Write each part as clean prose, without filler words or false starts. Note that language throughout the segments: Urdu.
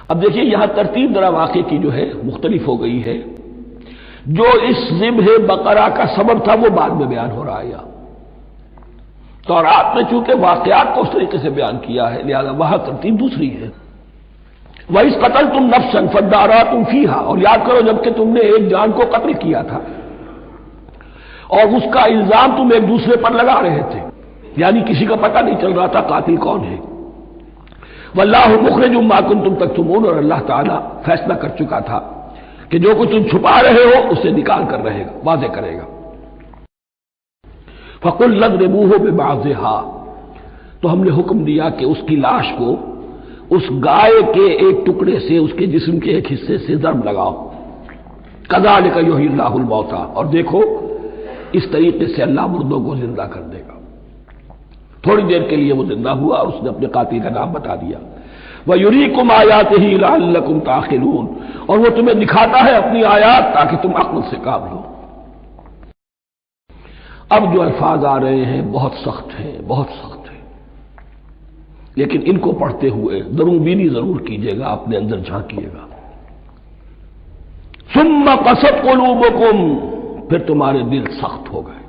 اب دیکھیے یہاں ترتیب ذرا واقعے کی جو ہے مختلف ہو گئی ہے. جو اس ذبح بقرہ کا سبب تھا وہ بعد میں بیان ہو رہا ہے. تو رات میں چونکہ واقعات کو اس طریقے سے بیان کیا ہے لہذا وہاں ترتیب دوسری ہے. وَإِذْ قَتَلْتُمْ نَفْسًا فَادَّارَأْتُمْ فِيهَا، اور یاد کرو جب کہ تم نے ایک جان کو قتل کیا تھا اور اس کا الزام تم ایک دوسرے پر لگا رہے تھے، یعنی کسی کا پتہ نہیں چل رہا تھا قاتل کون ہے. وَاللَّهُ مُخْرِجٌ مَا كُنتُمْ تَكْتُمُونَ، اور اللہ تعالیٰ فیصلہ کر چکا تھا کہ جو کچھ تم چھپا رہے ہو اسے نکال کر رہے گا، واضح کرے گا. فَقُلْ اضْرِبُوهُ بِبَعْضِهَا، تو ہم نے حکم دیا کہ اس کی لاش کو اس گائے کے ایک ٹکڑے سے، اس کے جسم کے ایک حصے سے ضرب لگاؤ. كَذَلِكَ يُحْيِي اللَّهُ الْمَوْتَىٰ، اور دیکھو اس طریقے سے اللہ مردوں کو زندہ کر دے گا. تھوڑی دیر کے لیے وہ زندہ ہوا اور اس نے اپنے قاتل کا نام بتا دیا. وَيُرِيكُمْ آيَاتِهِ لَعَلَّكُمْ تَعْقِلُونَ، اور وہ تمہیں دکھاتا ہے اپنی آیات تاکہ تم عقل سے کام لو. اب جو الفاظ آ رہے ہیں بہت سخت ہیں، بہت سخت ہیں، لیکن ان کو پڑھتے ہوئے درون بینی ضرور کیجیے گا، اپنے اندر جھانکیے گا. ثُمَّ قَسَتْ قُلُوبُكُمْ، پھر تمہارے دل سخت ہو گئے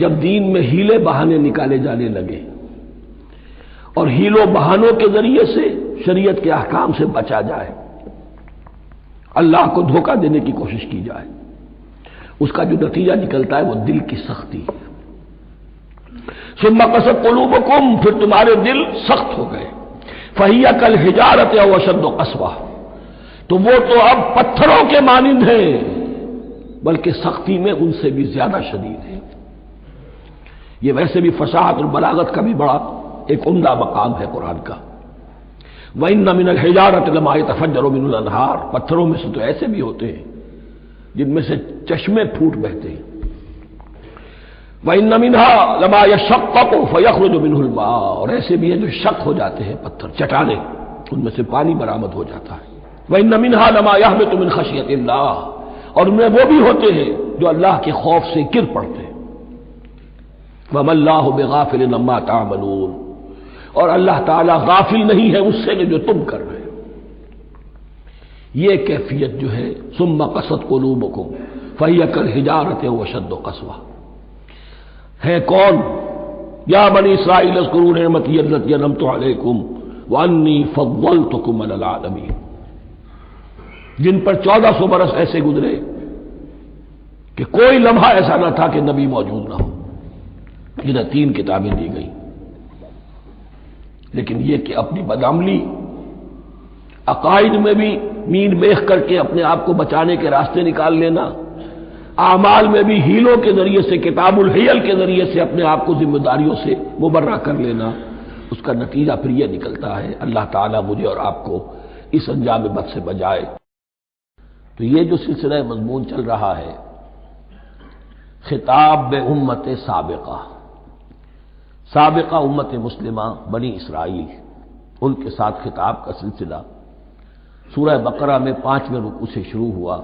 جب دین میں ہیلے بہانے نکالے جانے لگے اور ہیلوں بہانوں کے ذریعے سے شریعت کے احکام سے بچا جائے، اللہ کو دھوکہ دینے کی کوشش کی جائے. اس کا جو نتیجہ نکلتا ہے وہ دل کی سختی. ثم قست قلوبکم، پھر تمہارے دل سخت ہو گئے. فہی کالحجارۃ او اشد قسوہ، تو وہ تو اب پتھروں کے مانند ہیں بلکہ سختی میں ان سے بھی زیادہ شدید ہے. یہ ویسے بھی فصاحت اور بلاغت کا بھی بڑا ایک عمدہ مقام ہے قرآن کا. وَإِنَّ مِنَ الْحِجَارَةِ لَمَا يَتَفَجَّرُ مِنْهُ الْأَنْهَارُ، پتھروں میں سے تو ایسے بھی ہوتے ہیں جن میں سے چشمے پھوٹ بہتے ہیں. وَإِنَّ مِنْهَا لَمَا يَشَقَّقُ فَيَخْرُجُ مِنْهُ الْمَاءُ، اور ایسے بھی ہیں جو شق ہو جاتے ہیں، پتھر چٹانے، ان میں سے پانی برآمد ہو جاتا ہے. وَإِنَّ مِنْهَا لَمَا يَهْبِطُ مِنْ خَشْيَةِ اللَّهِ، اور ان میں وہ بھی ہوتے ہیں جو اللہ کے خوف سے گر پڑتے ہیں. وَمَا اللَّهُ بِغَافِلٍ عَمَّا تَعْمَلُونَ، اور اللہ تعالیٰ غافل نہیں ہے اس سے جو تم کر رہے ہو. یہ کیفیت جو ہے ثم قست قلوبکم فہی کالحجارۃ او اشد قسوہ ہے. کون؟ یا بنی اسرائیل اذکروا نعمتی التی انعمت علیکم وانی فضلتکم علی العالمین، جن پر 1400 برس ایسے گزرے کہ کوئی لمحہ ایسا نہ تھا کہ نبی موجود نہ ہو، جنہیں 3 کتابیں دی گئی. لیکن یہ کہ اپنی بدعملی، عقائد میں بھی مین میخ کر کے اپنے آپ کو بچانے کے راستے نکال لینا، اعمال میں بھی ہیلوں کے ذریعے سے، کتاب الحیل کے ذریعے سے اپنے آپ کو ذمہ داریوں سے مبرہ کر لینا، اس کا نتیجہ پھر یہ نکلتا ہے. اللہ تعالیٰ مجھے اور آپ کو اس انجام بد سے بچائے. تو یہ جو سلسلہ مضمون چل رہا ہے خطاب بے امت سابقہ امت مسلمہ بنی اسرائیل، ان کے ساتھ خطاب کا سلسلہ سورہ بقرہ میں 5ویں رکوع سے شروع ہوا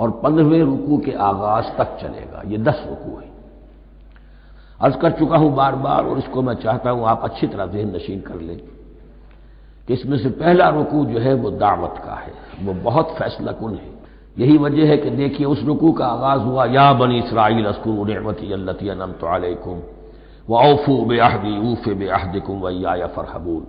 اور 15ویں رکوع کے آغاز تک چلے گا. یہ 10 رکوع ہیں. عرض کر چکا ہوں بار بار، اور اس کو میں چاہتا ہوں آپ اچھی طرح ذہن نشین کر لیں کہ اس میں سے پہلا رکوع جو ہے وہ دعوت کا ہے، وہ بہت فیصلہ کن ہے. یہی وجہ ہے کہ دیکھیے اس رکوع کا آغاز ہوا یا بنی اسرائیل اذکروا نعمتی التی انعمت علیکم وَأَوْفُوا بِعَهْدِي أُوفِ بِعَهْدِكُمْ وَإِيَّايَ فَارْهَبُونِ،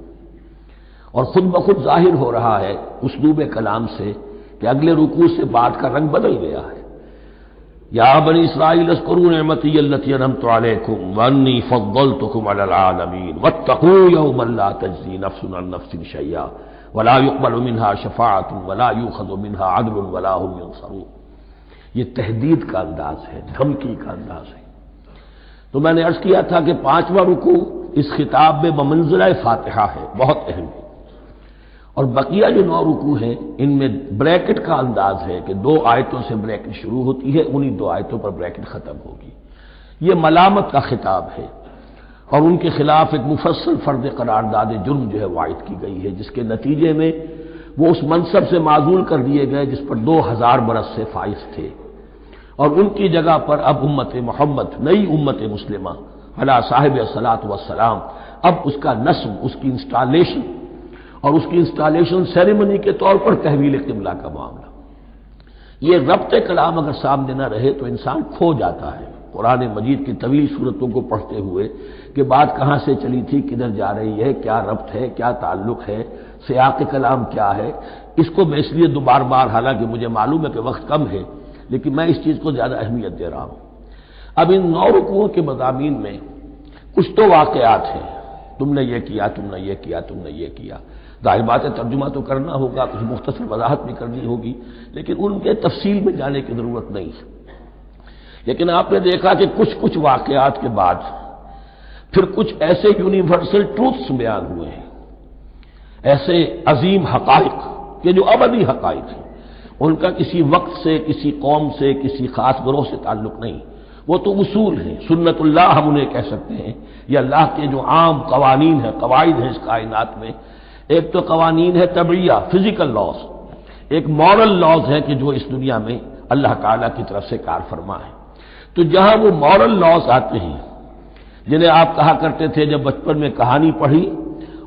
اور خود بخود ظاہر ہو رہا ہے اسلوب کلام سے کہ اگلے رکوع سے بات کا رنگ بدل گیا ہے. یا بنی اسرائیل اذکروا نعمتی التی انعمت علیکم وانی فضلتکم علی العالمین واتقوا یوما لا تجزی نفس عن نفس شیئا ولا يقبل منها شفاعۃ ولا یؤخذ منها عدل ولا هم ینصرون. یہ تہدید کا انداز ہے، دھمکی کا انداز ہے. تو میں نے عرض کیا تھا کہ 5واں رکوع اس خطاب میں بمنزلہ فاتحہ ہے، بہت اہم ہے. اور بقیہ جو 9 رکوع ہیں ان میں بریکٹ کا انداز ہے کہ 2 آیتوں سے بریکٹ شروع ہوتی ہے، انہی 2 آیتوں پر بریکٹ ختم ہوگی. یہ ملامت کا خطاب ہے اور ان کے خلاف ایک مفصل فرد قرارداد جرم جو ہے وائد کی گئی ہے، جس کے نتیجے میں وہ اس منصب سے معزول کر دیے گئے جس پر 2000 برس سے فائز تھے، اور ان کی جگہ پر اب امت محمد، نئی امت مسلمہ علی صاحب الصلاۃ والسلام، اب اس کا نصب، اس کی انسٹالیشن اور اس کی انسٹالیشن سیریمنی کے طور پر تحویل قبلہ کا معاملہ۔ یہ ربط کلام اگر سامنے نہ رہے تو انسان کھو جاتا ہے قرآن مجید کی طویل صورتوں کو پڑھتے ہوئے کہ بات کہاں سے چلی تھی، کدھر جا رہی ہے، کیا ربط ہے، کیا تعلق ہے، سیاق کلام کیا ہے۔ اس کو میں اس لیے بار بار، حالانکہ مجھے معلوم ہے کہ وقت کم ہے، لیکن میں اس چیز کو زیادہ اہمیت دے رہا ہوں۔ اب ان 9 رکوعوں کے مضامین میں کچھ تو واقعات ہیں، تم نے یہ کیا، تم نے یہ کیا، تم نے یہ کیا۔ ظاہر بات ہے ترجمہ تو کرنا ہوگا، کچھ مختصر وضاحت بھی کرنی ہوگی، لیکن ان کے تفصیل میں جانے کی ضرورت نہیں ہے۔ لیکن آپ نے دیکھا کہ کچھ واقعات کے بعد پھر کچھ ایسے یونیورسل ٹروتھس بیان ہوئے ہیں، ایسے عظیم حقائق کہ جو ابدی حقائق ہیں، ان کا کسی وقت سے، کسی قوم سے، کسی خاص گروہ سے تعلق نہیں، وہ تو اصول ہیں، سنت اللہ ہم انہیں کہہ سکتے ہیں، یہ اللہ کے جو عام قوانین ہیں، قواعد ہیں اس کائنات میں۔ ایک تو قوانین ہے طبعیہ، فزیکل لاز، ایک مورل لاز ہے کہ جو اس دنیا میں اللہ تعالیٰ کی طرف سے کار فرما ہے۔ تو جہاں وہ مورل لاز آتے ہیں جنہیں آپ کہا کرتے تھے جب بچپن میں کہانی پڑھی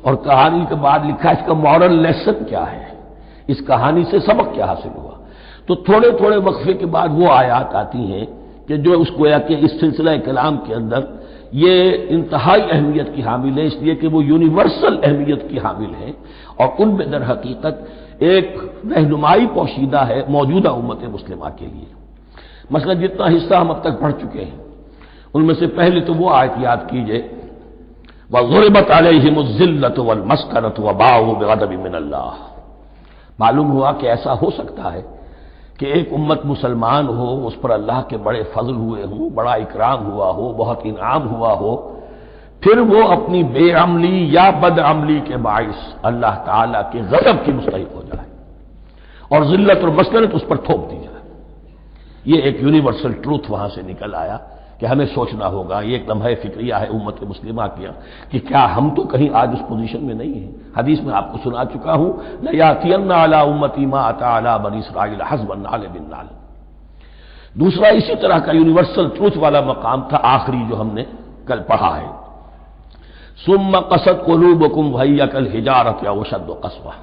اور کہانی کے بعد لکھا اس کا مورل لیسن کیا ہے، اس کہانی سے سبق کیا حاصل ہوا، تو تھوڑے تھوڑے وقفے کے بعد وہ آیات آتی ہیں کہ جو اس گویا کہ اس سلسلہ کلام کے اندر یہ انتہائی اہمیت کی حامل ہے، اس لیے کہ وہ یونیورسل اہمیت کی حامل ہے، اور ان میں در حقیقت ایک رہنمائی پوشیدہ ہے موجودہ امت مسلمہ کے لیے۔ مثلا جتنا حصہ ہم اب تک پڑھ چکے ہیں ان میں سے پہلے تو وہ آیت یاد کیجئے، وَضُرِبَتْ عَلَيْهِمُ الذِّلَّةُ وَالْمَسْكَنَةُ وَبَاءُوا بِغَضَبٍ مِّنَ اللَّهِ۔ معلوم ہوا کہ ایسا ہو سکتا ہے کہ ایک امت مسلمان ہو، اس پر اللہ کے بڑے فضل ہوئے ہوں، بڑا اکرام ہوا ہو، بہت انعام ہوا ہو، پھر وہ اپنی بے عملی یا بد عملی کے باعث اللہ تعالیٰ کے غضب کی مستحق ہو جائے اور ذلت اور مسکنت اس پر تھوپ دی جائے۔ یہ ایک یونیورسل ٹروتھ وہاں سے نکل آیا کہ ہمیں سوچنا ہوگا، یہ ایک لمحہ فکریہ ہے امت مسلمہ کیا کہ کیا ہم تو کہیں آج اس پوزیشن میں نہیں ہیں۔ حدیث میں آپ کو سنا چکا ہوں، لَيَأْتِيَنَّ عَلَىٰ أُمَّتِي مَا أَتَىٰ عَلَىٰ بَنِي إِسْرَائِيلَ حَسْبَ النَّعْلِ بِالنَّعْلِ۔ دوسرا اسی طرح کا یونیورسل ٹروتھ والا مقام تھا آخری جو ہم نے کل پڑھا ہے، ثُمَّ قَسَتْ قُلُوبُكُمْ وَهِيَ كَالْحِجَارَةِ أَوْ أَشَدُّ قَسْوَةً۔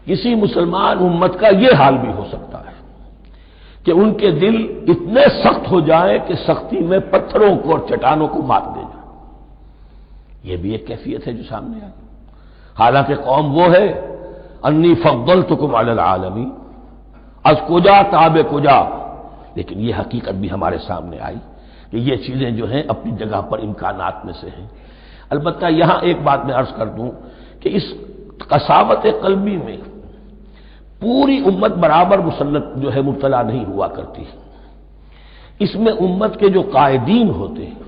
کسی مسلمان امت کا یہ حال بھی ہو سکتا ہے کہ ان کے دل اتنے سخت ہو جائیں کہ سختی میں پتھروں کو اور چٹانوں کو مات دے جائیں۔ یہ بھی ایک کیفیت ہے جو سامنے آئی، حالانکہ قوم وہ ہے انی فضلتکم علی العالمین، از کجا تاب کجا، لیکن یہ حقیقت بھی ہمارے سامنے آئی کہ یہ چیزیں جو ہیں اپنی جگہ پر امکانات میں سے ہیں۔ البتہ یہاں ایک بات میں عرض کر دوں کہ اس قساوت قلبی میں پوری امت برابر مسلط جو ہے مبتلا نہیں ہوا کرتی، اس میں امت کے جو قائدین ہوتے ہیں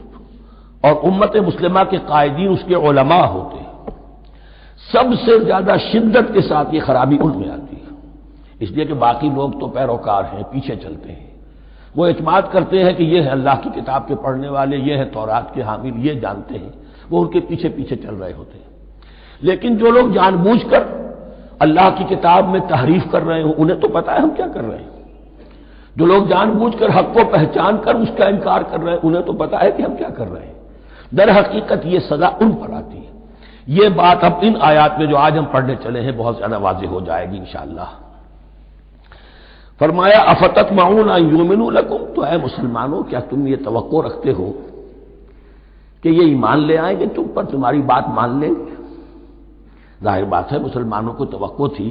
اور امت مسلمہ کے قائدین اس کے علماء ہوتے ہیں، سب سے زیادہ شدت کے ساتھ یہ خرابی ان میں آتی ہے، اس لیے کہ باقی لوگ تو پیروکار ہیں، پیچھے چلتے ہیں، وہ اعتماد کرتے ہیں کہ یہ ہے اللہ کی کتاب کے پڑھنے والے، یہ ہے تورات کے حامل، یہ جانتے ہیں، وہ ان کے پیچھے پیچھے چل رہے ہوتے ہیں۔ لیکن جو لوگ جان بوجھ کر اللہ کی کتاب میں تحریف کر رہے ہوں، انہیں تو پتا ہے ہم کیا کر رہے ہیں۔ جو لوگ جان بوجھ کر حق کو پہچان کر اس کا انکار کر رہے ہیں، انہیں تو پتا ہے کہ ہم کیا کر رہے ہیں۔ در حقیقت یہ سزا ان پر آتی ہے۔ یہ بات اب ان آیات میں جو آج ہم پڑھنے چلے ہیں بہت زیادہ واضح ہو جائے گی انشاءاللہ۔ فرمایا افتطمعون ان یؤمنوا لکم، تو اے مسلمانوں کیا تم یہ توقع رکھتے ہو کہ یہ ایمان لے آئیں گے تم پر، تمہاری بات مان لیں گے؟ ظاہر بات ہے مسلمانوں کو توقع تھی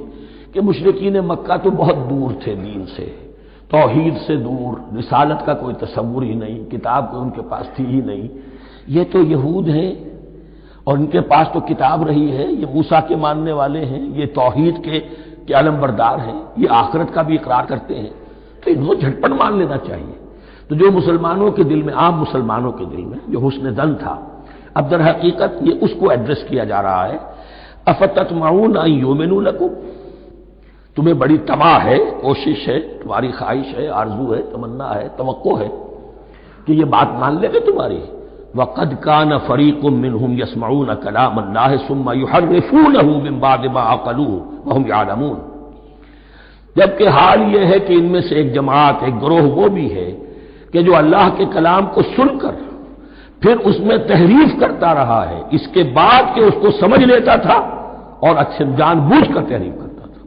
کہ مشرکین مکہ تو بہت دور تھے دین سے، توحید سے دور، رسالت کا کوئی تصور ہی نہیں، کتاب کوئی ان کے پاس تھی ہی نہیں۔ یہ تو یہود ہیں اور ان کے پاس تو کتاب رہی ہے، یہ موسیٰ کے ماننے والے ہیں، یہ توحید کے علم بردار ہیں، یہ آخرت کا بھی اقرار کرتے ہیں، تو ان کو جھٹپٹ مان لینا چاہیے۔ تو جو مسلمانوں کے دل میں، عام مسلمانوں کے دل میں جو حسن ظن تھا، اب در حقیقت یہ اس کو ایڈریس کیا جا رہا ہے، افتطمعون ان یؤمنوا لکم، تمہیں بڑی طمع ہے، کوشش ہے، تمہاری خواہش ہے، آرزو ہے، تمنا ہے، توقع ہے کہ یہ بات مان لے گے تمہاری۔ وَقَدْ كَانَ فَرِيقٌ مِّنْهُمْ يَسْمَعُونَ كَلَامَ اللَّهِ ثُمَّ يُحَرِّفُونَهُ مِن بَعْدِ مَا عَقَلُوهُ وَهُمْ يَعْلَمُونَ، جبکہ حال یہ ہے کہ ان میں سے ایک جماعت، ایک گروہ وہ بھی ہے کہ جو اللہ کے کلام کو سن کر پھر اس میں تحریف کرتا رہا ہے، اس کے بعد کہ اس کو سمجھ لیتا تھا اور اچھے جان بوجھ کر تحریف کرتا تھا۔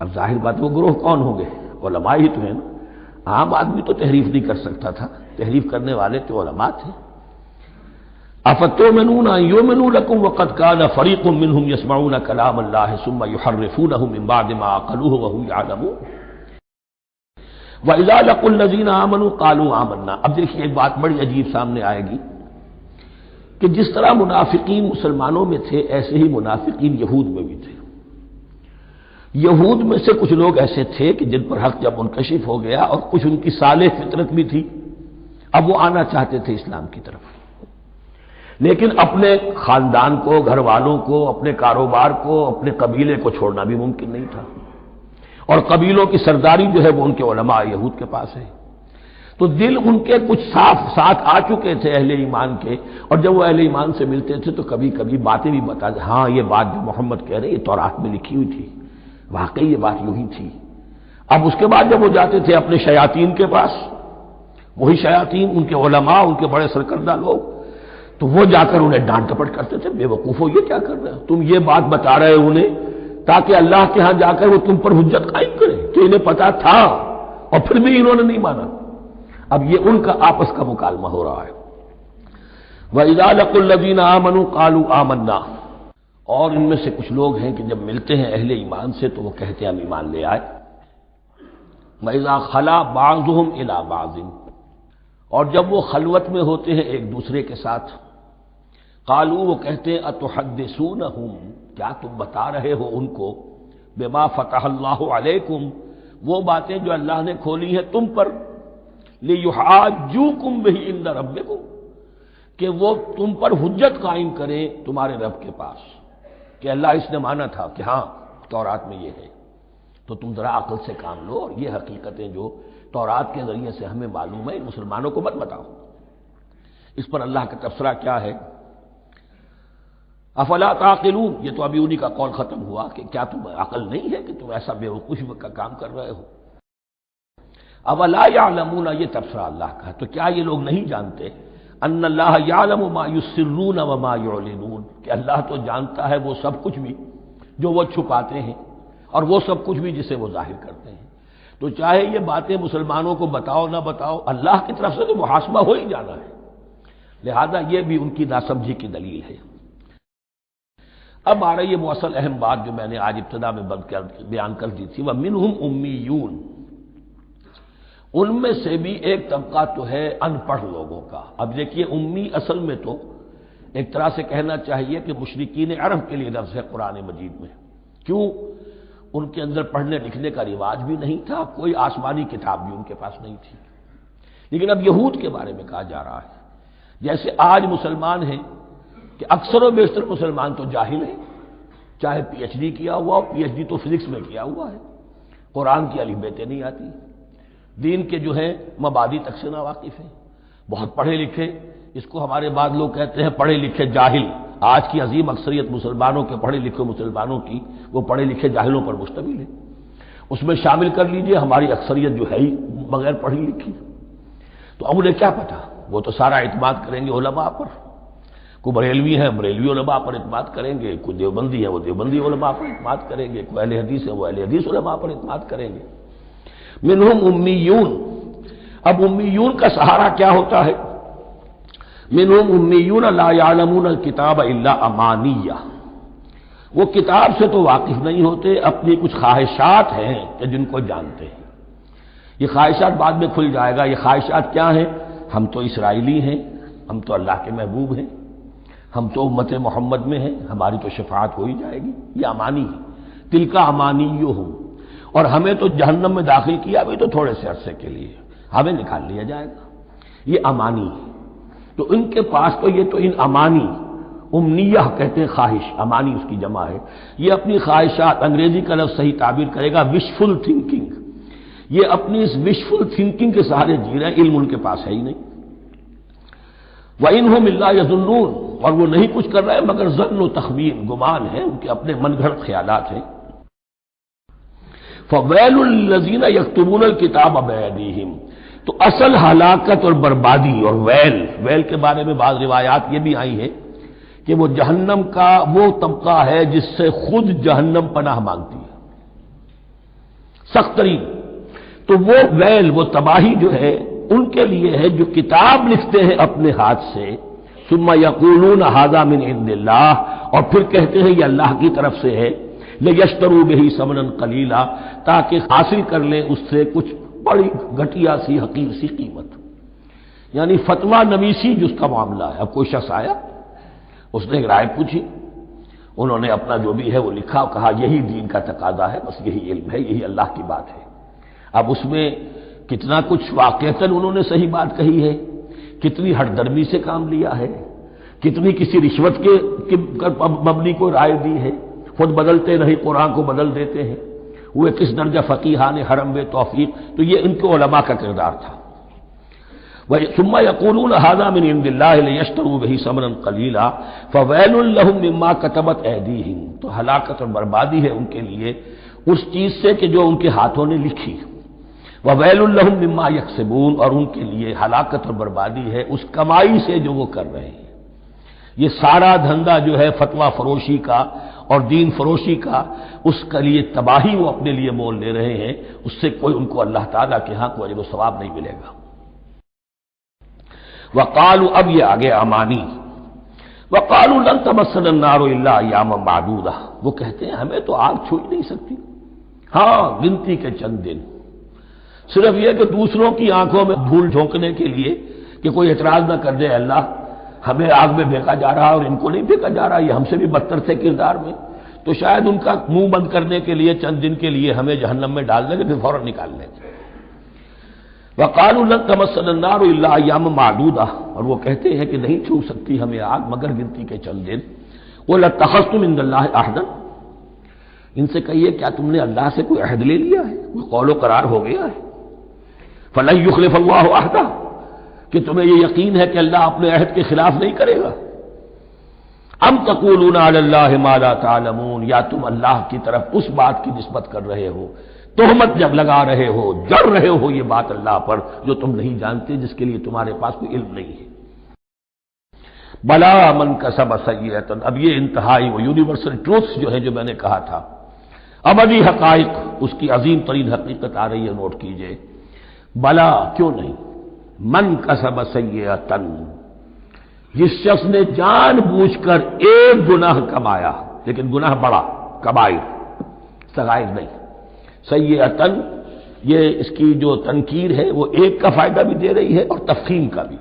اب ظاہر بات وہ گروہ کون ہوں گے؟ علماء ہی تو ہیں نا، عام آدمی تو تحریف نہیں کر سکتا تھا، تحریف کرنے والے تو علماء تھے۔ افتؤمنون ان یؤمنوا لکم وقد کان فریق منهم یسمعون کلام اللہ ثم یحرفونہ من بعد ما عقلوہ وهم یعلمون وَإِذَا لَقُوا الَّذِينَ آمَنُوا قَالُوا آمَنَّا۔ اب دیکھیے ایک بات بڑی عجیب سامنے آئے گی کہ جس طرح منافقین مسلمانوں میں تھے ایسے ہی منافقین یہود میں بھی تھے۔ یہود میں سے کچھ لوگ ایسے تھے کہ جن پر حق جب منکشف ہو گیا اور کچھ ان کی صالح فطرت بھی تھی، اب وہ آنا چاہتے تھے اسلام کی طرف، لیکن اپنے خاندان کو، گھر والوں کو، اپنے کاروبار کو، اپنے قبیلے کو چھوڑنا بھی ممکن نہیں تھا، اور قبیلوں کی سرداری جو ہے وہ ان کے علماء یہود کے پاس ہے۔ تو دل ان کے کچھ صاف ساتھ آ چکے تھے اہل ایمان کے، اور جب وہ اہل ایمان سے ملتے تھے تو کبھی کبھی باتیں بھی بتاتے، ہاں یہ بات جو محمد کہہ رہے یہ تورات میں لکھی ہوئی تھی، واقعی یہ بات یوں ہی تھی۔ اب اس کے بعد جب وہ جاتے تھے اپنے شیاطین کے پاس، وہی شیاطین ان کے علماء، ان کے بڑے سرکردہ لوگ، تو وہ جا کر انہیں ڈانٹ ڈپٹ کرتے تھے، بے وقوفو یہ کیا کر رہے ہو، تم یہ بات بتا رہے ہو انہیں تاکہ اللہ کے ہاں جا کر وہ تم پر حجت قائم کرے، تو انہیں پتا تھا اور پھر بھی انہوں نے نہیں مانا۔ اب یہ ان کا آپس کا مکالمہ ہو رہا ہے۔ وَإِذَا لَقُوا الَّذِينَ آمَنُوا قَالُوا آمَنَّا، اور ان میں سے کچھ لوگ ہیں کہ جب ملتے ہیں اہل ایمان سے تو وہ کہتے ہیں ہم ایمان لے آئے۔ وَإِذَا خَلَا بَعْضُهُمْ إِلَىٰ بَعْضٍ، اور جب وہ خلوت میں ہوتے ہیں ایک دوسرے کے ساتھ، قالوا وہ کہتے ہیں اتحدثونہم، کیا تم بتا رہے ہو ان کو، بما فتح اللہ علیکم، وہ باتیں جو اللہ نے کھولی ہیں تم پر، لیحاجوکم بہ عند ربکم، کہ وہ تم پر حجت قائم کریں تمہارے رب کے پاس، کہ اللہ اس نے مانا تھا کہ ہاں تورات میں یہ ہے، تو تم ذرا عقل سے کام لو، اور یہ حقیقتیں جو تورات کے ذریعے سے ہمیں معلوم ہے ان مسلمانوں کو مت بتاؤ۔ اس پر اللہ کا تبصرہ کیا ہے؟ افلا تعقلون، یہ تو ابھی انہی کا قول ختم ہوا کہ کیا تم عقل نہیں ہے کہ تم ایسا بے وقوفی کا کام کر رہے ہو۔ اولا یعلمون، یہ تبصرہ اللہ کا ہے، تو کیا یہ لوگ نہیں جانتے ان اللہ یعلم ما یسرون وما یعلنون، کہ اللہ تو جانتا ہے وہ سب کچھ بھی جو وہ چھپاتے ہیں اور وہ سب کچھ بھی جسے وہ ظاہر کرتے ہیں۔ تو چاہے یہ باتیں مسلمانوں کو بتاؤ نہ بتاؤ، اللہ کی طرف سے تو محاسبہ ہو ہی جانا ہے، لہذا یہ بھی ان کی ناسمجھی کی دلیل ہے۔ اب آ رہی ہے وہ اصل اہم بات جو میں نے آج ابتدا میں بیان کر دی تھی، وَمِنْهُمْ أُمِّيُّونَ، ان میں سے بھی ایک طبقہ تو ہے ان پڑھ لوگوں کا۔ اب دیکھیے امی اصل میں تو ایک طرح سے کہنا چاہیے کہ مشرکین عرب کے لیے لفظ ہے قرآن مجید میں، کیوں؟ ان کے اندر پڑھنے لکھنے کا رواج بھی نہیں تھا، کوئی آسمانی کتاب بھی ان کے پاس نہیں تھی۔ لیکن اب یہود کے بارے میں کہا جا رہا ہے، جیسے آج مسلمان ہیں کہ اکثر و بیشتر مسلمان تو جاہل ہیں، چاہے پی ایچ ڈی کیا ہوا ہو، پی ایچ ڈی تو فزکس میں کیا ہوا ہے، قرآن کی الف بیتیں نہیں آتی، دین کے جو ہے مبادی تک سے ناواقف ہیں، بہت پڑھے لکھے، اس کو ہمارے بعض لوگ کہتے ہیں پڑھے لکھے جاہل۔ آج کی عظیم اکثریت مسلمانوں کے پڑھے لکھے مسلمانوں کی وہ پڑھے لکھے جاہلوں پر مشتمل ہے، اس میں شامل کر لیجئے ہماری اکثریت جو ہے ہی بغیر پڑھی لکھی، تو اب انہیں کیا پتا، وہ تو سارا اعتماد کریں گے علماء پر، کوئی بریلوی ہیں بریلوی علماء پر اعتماد کریں گے، کوئی دیوبندی ہے وہ دیوبندی علماء پر اعتماد کریں گے، کوئی اہل حدیث ہے وہ اہل حدیث علماء پر اعتماد کریں گے۔ منہم امیون، اب امیون کا سہارا کیا ہوتا ہے؟ منہم امیون لا یعلمون الکتاب الا امانیہ، وہ کتاب سے تو واقف نہیں ہوتے، اپنی کچھ خواہشات ہیں کہ جن کو جانتے ہیں۔ یہ خواہشات بعد میں کھل جائے گا، یہ خواہشات کیا ہیں؟ ہم تو اسرائیلی ہیں، ہم تو اللہ کے محبوب ہیں، ہم تو امت محمد میں ہیں، ہماری تو شفاعت ہو ہی جائے گی، یہ امانی ہے، تلک امانیہم، اور ہمیں تو جہنم میں داخل کیا بھی تو تھوڑے سے عرصے کے لیے، ہمیں نکال لیا جائے گا، یہ امانی ہے۔ تو ان کے پاس تو یہ تو ان امانی، امنیہ کہتے ہیں خواہش، امانی اس کی جمع ہے، یہ اپنی خواہشات، انگریزی کا لفظ صحیح تعبیر کرے گا وشفل تھنکنگ، یہ اپنی اس وشفل تھنکنگ کے سہارے جی رہے ہیں، علم ان کے پاس ہے ہی نہیں۔ وَإِنْهُمْ إِلَّا يَظُنُّونَ، اور وہ نہیں کچھ کر رہے مگر ظن و تخمین، گمان ہے، ان کے اپنے من گھڑت خیالات ہیں۔ فَوَيْلٌ لِّلَّذِينَ يَكْتُبُونَ الْكِتَابَ بِأَيْدِيهِمْ، تو اصل ہلاکت اور بربادی اور ویل کے بارے میں بعض روایات یہ بھی آئی ہیں کہ وہ جہنم کا وہ طبقہ ہے جس سے خود جہنم پناہ مانگتی ہے، سخت ترین۔ تو وہ ویل، وہ تباہی جو ہے ان کے لیے ہے جو کتاب لکھتے ہیں اپنے ہاتھ سے، ثم یقولون ھذا من عند اللہ، اور پھر کہتے ہیں یہ اللہ کی طرف سے ہے، لیشتروا بہ ثمنا قلیلا، تاکہ حاصل کر لیں اس سے کچھ بڑی گھٹیا سی حقیر سی قیمت، یعنی فتویٰ نویسی جس کا معاملہ ہے۔ اب کوئی شخص آیا، اس نے ایک رائے پوچھی، انہوں نے اپنا جو بھی ہے وہ لکھا اور کہا یہی دین کا تقاضا ہے، بس یہی علم ہے، یہی اللہ کی بات ہے۔ اب اس میں کتنا کچھ واقعتاً انہوں نے صحیح بات کہی ہے، کتنی ہٹ درمی سے کام لیا ہے، کتنی کسی رشوت کے مبنی کو رائے دی ہے، خود بدلتے نہیں قرآن کو بدل دیتے ہیں، وہ کس درجہ فقیہان حرم و توفیق۔ تو یہ ان کے علماء کا کردار تھا۔ ثم يقولون هذا من عند الله ليشتروا به ثمنا قليلا فويل لهم مما كتبت ايديهم، تو ہلاکت اور بربادی ہے ان کے لیے اس چیز سے کہ جو ان کے ہاتھوں نے لکھی، وویل لهم مما يكسبون، اور ان کے لیے ہلاکت اور بربادی ہے اس کمائی سے جو وہ کر رہے ہیں۔ یہ سارا دھندا جو ہے فتویٰ فروشی کا اور دین فروشی کا، اس کے لیے تباہی وہ اپنے لیے مول لے رہے ہیں، اس سے کوئی ان کو اللہ تعالیٰ کے ہاں کوئی اجر و ثواب نہیں ملے گا۔ وقالوا، اب یہ آگے امانی، وقالوا لن تمسنا النار الا ایاما معدودہ، وہ کہتے ہیں ہمیں تو آگ چھو ہی نہیں سکتی، ہاں گنتی کے چند دن، صرف یہ کہ دوسروں کی آنکھوں میں دھول جھونکنے کے لیے کہ کوئی اعتراض نہ کر دے، اللہ ہمیں آگ میں پھینکا جا رہا اور ان کو نہیں پھینکا جا رہا، یہ ہم سے بھی بدتر تھے کردار میں، تو شاید ان کا منہ بند کرنے کے لیے چند دن کے لیے ہمیں جہنم میں ڈال دیں گے، پھر فوراً نکال لیں گے۔ وقالوا لن تمسنا النار الا ایاما معدودہ، اور وہ کہتے ہیں کہ نہیں چھو سکتی ہمیں آگ مگر گنتی کے چند دن۔ قل اتخذتم عند اللہ عہدا، ان سے کہیے کیا تم نے اللہ سے کوئی عہد لے لیا ہے، کوئی قول و قرار ہو گیا ہے؟ فلن یخلف اللہ عہدہ، کہ تمہیں یہ یقین ہے کہ اللہ اپنے عہد کے خلاف نہیں کرے گا؟ ام تقولون علی اللہ ما لا تعلمون، یا تم اللہ کی طرف اس بات کی نسبت کر رہے ہو، تہمت جب لگا رہے ہو، جڑ رہے ہو یہ بات اللہ پر جو تم نہیں جانتے، جس کے لیے تمہارے پاس کوئی علم نہیں ہے۔ بلا من کسب سیئۃ، اب یہ انتہائی وہ یونیورسل ٹروتھس جو ہے جو میں نے کہا تھا، ابدی حقائق، اس کی عظیم ترین حقیقت آ رہی ہے، نوٹ کیجئے۔ بلا، کیوں نہیں، من کسب سیئۃ، جس شخص نے جان بوجھ کر ایک گناہ کمایا، لیکن گناہ بڑا، کبائر، صغائر نہیں، سیئۃ، یہ اس کی جو تنکیر ہے وہ ایک کا فائدہ بھی دے رہی ہے اور تفخیم کا بھی۔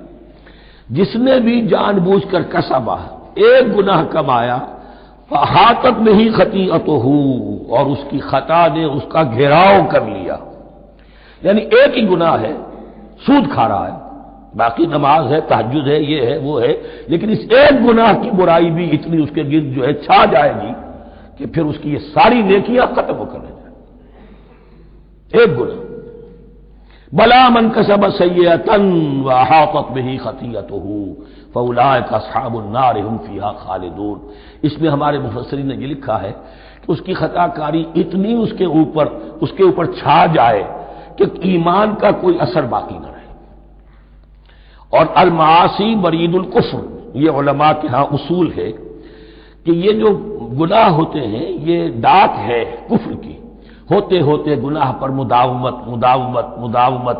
جس نے بھی جان بوجھ کر کسبا، ایک گناہ کمایا، فاحاطت بہ خطیئتہ، اور اس کی خطا نے اس کا گھیراؤ کر لیا، یعنی ایک ہی گناہ ہے، سود کھا رہا ہے، باقی نماز ہے، تہجد ہے، یہ ہے وہ ہے، لیکن اس ایک گناہ کی برائی بھی اتنی اس کے گرد جو ہے چھا جائے گی کہ پھر اس کی یہ ساری نیکیاں ختم ہو کر رہ جائیں، ایک گناہ۔ بلا من کسب سیئۃ واحاطت بہ خطیئتہ فاولئک اصحاب النار هم فیہا خالدون، اس میں ہمارے مفسرین نے یہ لکھا ہے کہ اس کی خطا کاری اتنی اس کے اوپر چھا جائے کہ ایمان کا کوئی اثر باقی نہ رہے۔ اور المعاصی برید الکفر، یہ علماء کے ہاں اصول ہے کہ یہ جو گناہ ہوتے ہیں یہ ڈاک ہے کفر کی، ہوتے ہوتے گناہ پر مداومت مداومت مداومت،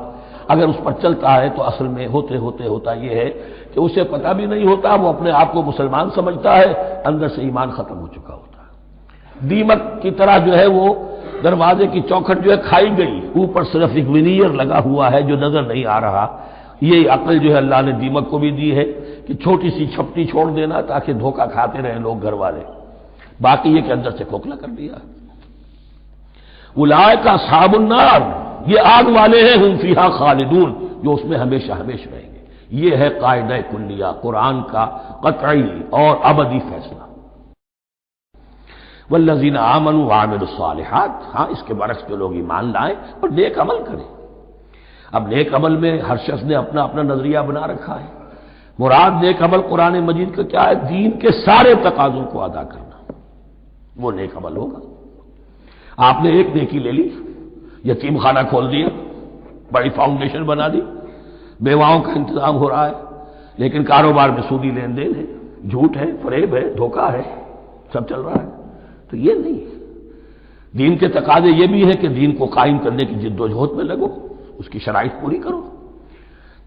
اگر اس پر چلتا ہے تو اصل میں ہوتے ہوتے ہوتا یہ ہے کہ اسے پتہ بھی نہیں ہوتا، وہ اپنے آپ کو مسلمان سمجھتا ہے، اندر سے ایمان ختم ہو چکا ہوتا ہے۔ دیمک کی طرح جو ہے وہ دروازے کی چوکھٹ جو ہے کھائی گئی، اوپر صرف ایک ونیئر لگا ہوا ہے جو نظر نہیں آ رہا۔ یہ عقل جو ہے اللہ نے دیمک کو بھی دی ہے کہ چھوٹی سی چھپٹی چھوڑ دینا تاکہ دھوکہ کھاتے رہیں لوگ گھر والے، باقی یہ کہ اندر سے کھوکھلا کر دیا۔ اولئک اصحاب النار، یہ آگ والے ہیں، ہم فیہا خالدون، جو اس میں ہمیشہ ہمیشہ رہیں گے۔ یہ ہے قاعدہ کلیہ، قرآن کا قطعی اور ابدی فیصلہ۔ والذین آمنوا وعملوا الصالحات، ہاں اس کے برعکس جو لوگ ایمان لائیں اور نیک عمل کریں۔ اب نیک عمل میں ہر شخص نے اپنا اپنا نظریہ بنا رکھا ہے، مراد نیک عمل قرآن مجید کا کیا ہے؟ دین کے سارے تقاضوں کو ادا کرنا، وہ نیک عمل ہوگا۔ آپ نے ایک نیکی لے لی، یتیم خانہ کھول دیا، بڑی فاؤنڈیشن بنا دی، بیواؤں کا انتظام ہو رہا ہے، لیکن کاروبار میں سودی لین دین ہے، جھوٹ ہے، فریب ہے، دھوکہ ہے، سب چل رہا ہے۔ تو یہ نہیں، دین کے تقاضے یہ بھی ہے کہ دین کو قائم کرنے کی جد و جہد میں لگو، اس کی شرائط پوری کرو۔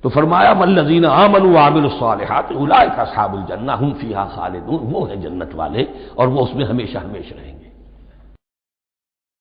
تو فرمایا والذین آمنوا وعملوا الصالحات اولئک اصحاب الجنہ ھم فیہا خالدون، وہ ہیں جنت والے اور وہ اس میں ہمیشہ ہمیشہ رہیں گے۔